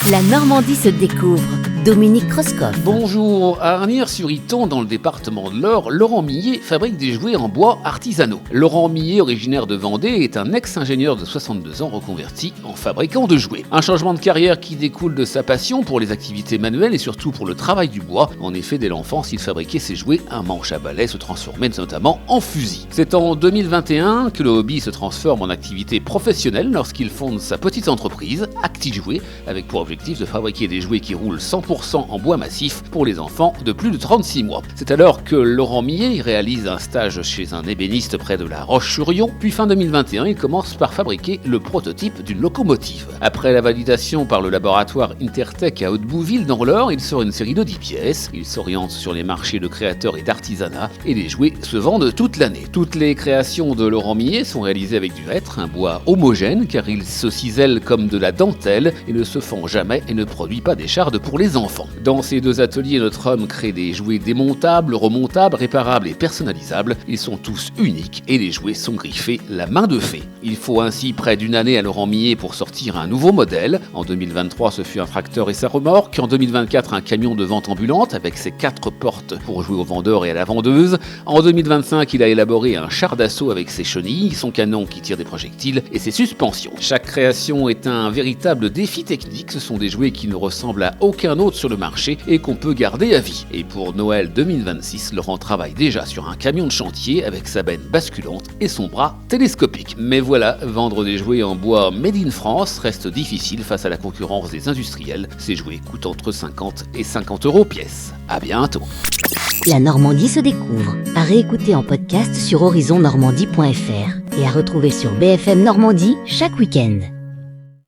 La Normandie se découvre. Dominique Kreuskopf. Bonjour, à Arnières-sur-Iton, dans le département de l'Eure, Laurent Millet fabrique des jouets en bois artisanaux. Laurent Millet, originaire de Vendée, est un ex-ingénieur de 62 ans reconverti en fabricant de jouets. Un changement de carrière qui découle de sa passion pour les activités manuelles et surtout pour le travail du bois. En effet, dès l'enfance, il fabriquait ses jouets, un manche à balai se transformait notamment en fusil. C'est en 2021 que le hobby se transforme en activité professionnelle lorsqu'il fonde sa petite entreprise, ActiJouet, avec pour objectif de fabriquer des jouets qui roulent 100% en bois massif pour les enfants de plus de 36 mois. C'est alors que Laurent Millet réalise un stage chez un ébéniste près de La Roche-sur-Yon, puis fin 2021, il commence par fabriquer le prototype d'une locomotive. Après la validation par le laboratoire Intertech à Haute-Bouville dans l'Eure, il sort une série de 10 pièces. Il s'oriente sur les marchés de créateurs et d'artisanat et les jouets se vendent toute l'année. Toutes les créations de Laurent Millet sont réalisées avec du hêtre, un bois homogène car il se cisèle comme de la dentelle et ne se fend jamais et ne produit pas d'échardes pour les enfants. Dans ces deux ateliers, notre homme crée des jouets démontables, remontables, réparables et personnalisables. Ils sont tous uniques et les jouets sont griffés la main de fée. Il faut ainsi près d'une année à Laurent Millet pour sortir un nouveau modèle. En 2023, ce fut un tracteur et sa remorque. En 2024, un camion de vente ambulante avec ses 4 portes pour jouer aux vendeurs et à la vendeuse. En 2025, il a élaboré un char d'assaut avec ses chenilles, son canon qui tire des projectiles et ses suspensions. Chaque création est un véritable défi technique. Ce sont des jouets qui ne ressemblent à aucun autre sur le marché et qu'on peut garder à vie. Et pour Noël 2026, Laurent travaille déjà sur un camion de chantier avec sa benne basculante et son bras télescopique. Mais voilà, vendre des jouets en bois made in France reste difficile face à la concurrence des industriels. Ces jouets coûtent entre 50 et 50 € pièce. À bientôt. La Normandie se découvre. À réécouter en podcast sur horizonnormandie.fr et à retrouver sur BFM Normandie chaque week-end.